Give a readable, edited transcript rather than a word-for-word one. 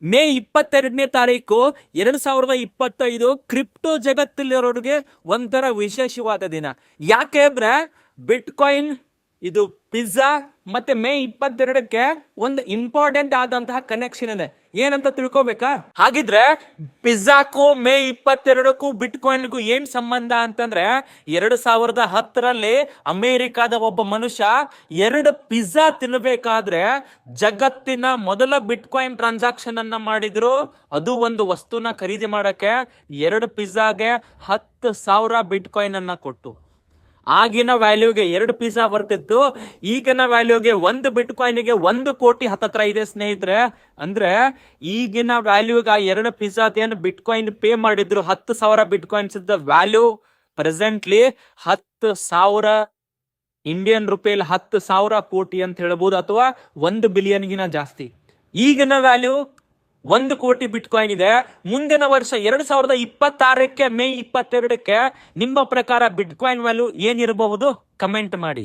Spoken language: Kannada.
ಮೇ 22 2025 ಕ್ರಿಪ್ಟೋ ಜಗತ್ತಲ್ಲಿರೋರಿಗೆ ಒಂಥರ ವಿಶೇಷವಾದ ದಿನ. ಯಾಕೆ ಅಂದ್ರೆ ಬಿಟ್ಕಾಯಿನ್, ಇದು ಪಿಜ್ಜಾ ಮತ್ತೆ ಮೇ 22ಕ್ಕೆ ಒಂದು ಇಂಪಾರ್ಟೆಂಟ್ ಆದಂತಹ ಕನೆಕ್ಷನ್ ಇದೆ. ಏನಂತ ತಿಳ್ಕೊಬೇಕಾ? ಹಾಗಿದ್ರೆ ಪಿಜ್ಜಾಕ್ಕೂ ಮೇ 22ಕ್ಕೂ ಬಿಟ್ಕಾಯಿನ್ಗೂ ಏನ್ ಸಂಬಂಧ ಅಂತಂದ್ರೆ, 2010ರಲ್ಲಿ ಅಮೆರಿಕಾದ ಒಬ್ಬ ಮನುಷ್ಯ 2 ಪಿಜ್ಜಾ ತಿನ್ನಬೇಕಾದ್ರೆ ಜಗತ್ತಿನ ಮೊದಲ ಬಿಟ್ಕಾಯಿನ್ ಟ್ರಾನ್ಸಾಕ್ಷನ್ ಅನ್ನ ಮಾಡಿದ್ರು. ಅದು ಒಂದು ವಸ್ತುನ ಖರೀದಿ ಮಾಡಕ್ಕೆ 2 ಪಿಜ್ಜಾಗೆ 10,000 ಬಿಟ್ಕಾಯಿನ್ ಅನ್ನ ಕೊಟ್ಟು. ಆಗಿನ ವ್ಯಾಲ್ಯೂಗೆ 2 ಪಿಜ್ಜಾ ಬರ್ತಿತ್ತು. ಈಗಿನ ವ್ಯಾಲ್ಯೂಗೆ 1 ಬಿಟ್ಕಾಯಿನ್ಗೆ 1 ಕೋಟಿ ಹತ್ತತ್ರ ಇದೆ ಸ್ನೇಹಿತರೆ. ಅಂದ್ರೆ ಈಗಿನ ವ್ಯಾಲ್ಯೂಗೆ 2 ಪಿಜ್ಜಾದ ಏನು ಬಿಟ್ಕಾಯಿನ್ ಪೇ ಮಾಡಿದ್ರು 10,000 ಬಿಟ್ಕಾಯಿನ್ಸ್ ಇದ್ದ ವ್ಯಾಲ್ಯೂ ಪ್ರೆಸೆಂಟ್ಲಿ 10,000 ಇಂಡಿಯನ್ ರುಪಿಯಲ್ಲಿ 10,000 ಕೋಟಿ ಅಂತ ಹೇಳ್ಬೋದು, ಅಥವಾ 1 ಬಿಲಿಯನ್ಗಿನ ಜಾಸ್ತಿ. ಈಗಿನ ವ್ಯಾಲ್ಯೂ 1 ಕೋಟಿ ಬಿಟ್ಕಾಯಿನ್ ಇದೆ. ಮುಂದಿನ ವರ್ಷ 2026ಕ್ಕೆ ಮೇ 22ಕ್ಕೆ ನಿಮ್ಮ ಪ್ರಕಾರ ಬಿಟ್ಕಾಯಿನ್ ವ್ಯಾಲ್ಯೂ ಏನಿರಬಹುದು? ಕಮೆಂಟ್ ಮಾಡಿ.